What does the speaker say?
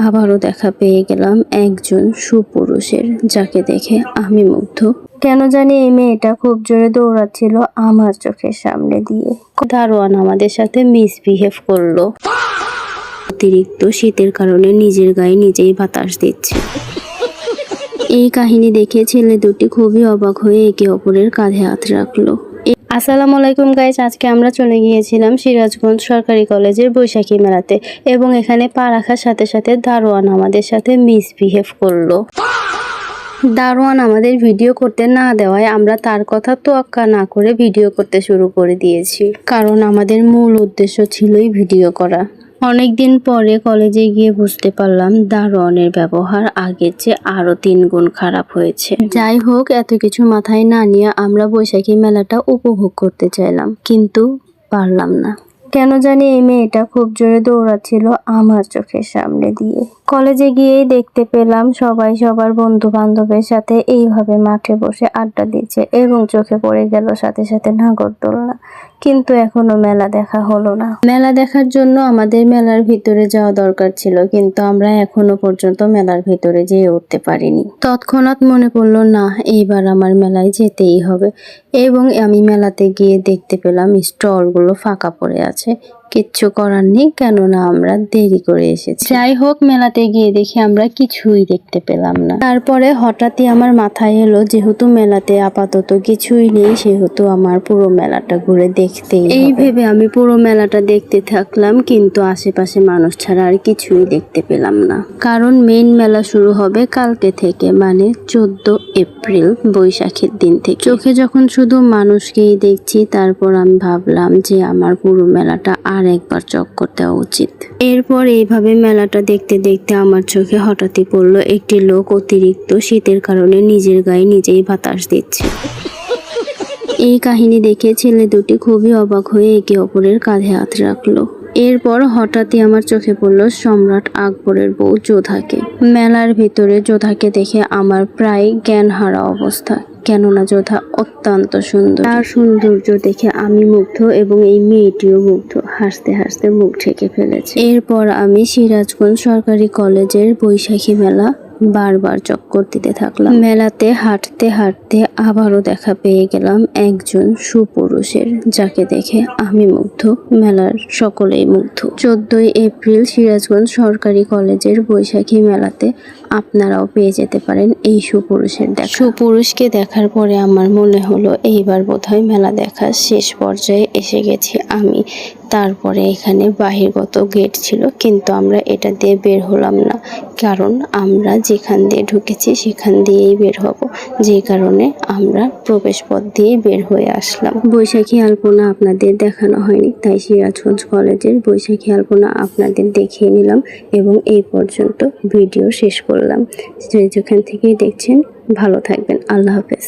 আবারও দেখা পেয়ে গেলাম একজন সুপুরুষের, যাকে দেখে আমি মুগ্ধ। কেন জানি এই মেয়েটা খুব জোরে দৌড়াচ্ছিল আমার চোখের সামনে দিয়ে। দারোয়ান আমাদের সাথে মিসবিহেভ করলো। অতিরিক্ত শীতের কারণে নিজের গায়ে নিজেই বাতাস দিচ্ছে। এই কাহিনী দেখে ছেলে দুটি খুবই অবাক হয়ে একে অপরের কাঁধে হাত রাখলো। আসসালামু আলাইকুম গাইস, আজকে আমরা চলে গিয়েছিলাম সিরাজগঞ্জ সরকারি কলেজের বৈশাখী মেলাতে এবং এখানে পা রাখার সাথে সাথে দারোয়ান আমাদের সাথে মিসবিহেভ করলো। দারোয়ান আমাদের ভিডিও করতে না দেওয়ায় আমরা তার কথা তোয়াক্কা না করে ভিডিও করতে শুরু করে দিয়েছি, কারণ আমাদের মূল উদ্দেশ্য ছিলই ভিডিও করা। অনেকদিন পরে কলেজে গিয়ে বুঝতে পারলাম দারোয়ানের ব্যবহার আগের চেয়ে আরো 3 গুণ খারাপ হয়েছে। যাই হোক, এত কিছু মাথায় না নিয়ে আমরা বৈশাখী মেলাটা উপভোগ করতে চাইলাম, কিন্তু পারলাম না। কেন জানি এই মেয়েটা খুব জোরে দৌড়াচ্ছিল আমার চোখের সামনে দিয়ে। কলেজে গিয়েই দেখতে পেলাম সবাই সবার বন্ধু বান্ধবের সাথে এইভাবে মাঠে বসে আড্ডা দিচ্ছে এবং চোখে পড়ে গেল সাথে সাথে নাগরদোলনা। কিন্তু এখনো মেলা দেখা হলো না। মেলা দেখার জন্য আমাদের মেলার ভিতরে যাওয়া দরকার ছিল, কিন্তু আমরা এখনো পর্যন্ত মেলার ভিতরে যেয়ে উঠতে পারিনি। তৎক্ষণাৎ মনে পড়লো, না, এইবার আমার মেলায় যেতেই হবে। এবং আমি মেলাতে গিয়ে দেখতে পেলাম স্টলগুলো ফাঁকা পড়ে আছে। কিচ্ছু করার নেই, কেননা আমরা দেরি করে এসেছি। যাই হোক, মেলাতে গিয়ে দেখি আমরা কিছুই দেখতে পেলাম না। তারপরে হঠাৎই আমার মাথায় এলো, যেহেতু মেলাতে আপাতত কিছুই নেই, সেহেতু আমার পুরো মেলাটা ঘুরে দেখতেই হবে। এই ভেবে আমি পুরো মেলাটা দেখতে থাকলাম, কিন্তু আশেপাশে মানুষ ছাড়া আর কিছুই দেখতে পেলাম না। কারণ মেইন মেলা শুরু হবে কালকে থেকে, মানে 14 এপ্রিল বৈশাখীর দিন থেকে। চোখে যখন শুধু মানুষকেই দেখছি, তারপর আমি ভাবলাম যে আমার পুরো মেলাটা আর একবার চক্কর দেওয়া উচিত। এরপর এইভাবে মেলাটা দেখতে দেখতে আমার চোখে হঠাৎই পড়লো একটি লোক অতিরিক্ত শীতের কারণে নিজের গায়ে নিজেই বাতাস দিচ্ছে। এই কাহিনী দেখে ছেলে দুটি খুবই অবাক হয়ে একে অপরের কাঁধে হাত রাখলো। এরপর হঠাৎই আমার চোখে পড়লো সম্রাট আকবরের বউ যোধাকে। মেলার ভিতরে যোধাকে দেখে আমার প্রায় জ্ঞান হারা অবস্থা, কেননা যোধা অত্যন্ত সুন্দর। তার সৌন্দর্য দেখে আমি মুগ্ধ এবং এই মেয়েটিও মুগ্ধ, হাসতে হাসতে মুখ ঢেকে ফেলেছে। এরপর আমি সিরাজগঞ্জ সরকারি কলেজের বৈশাখী মেলা বারবার চক্কর দিতে থাকলাম। মেলাতে হাঁটতে হাঁটতে আবারও দেখা পেয়ে গেলাম একজন সুপুরুষের, যাকে দেখে আমি মুগ্ধ, মেলার সকলেই মুগ্ধ। 14 এপ্রিল সিরাজগঞ্জ সরকারি কলেজের বৈশাখী মেলাতে আপনারাও পেয়ে যেতে পারেন এই সুপুরুষের দেখা। সুপুরুষকে দেখার পরে আমার মনে হলো এইবার বোধহয় মেলা দেখার শেষ পর্যায়ে এসে গেছি আমি। তারপরে এখানে বাহিরগত গেট ছিল, কিন্তু আমরা এটা দিয়ে বের হলাম না, কারণ আমরা যেখান দিয়ে ঢুকেছি সেখান দিয়েই বের হব, যে কারণে আমরা প্রবেশ পথ দিয়ে বের হয়ে আসলাম। বৈশাখী আলপনা আপনাদের দেখানো হয়নি, তাই সিরাজগঞ্জ কলেজের বৈশাখী আলপনা আপনাদের দেখিয়ে নিলাম এবং এই পর্যন্ত ভিডিও শেষ করলাম। যেখান থেকেই দেখছেন ভালো থাকবেন। আল্লাহ হাফেজ।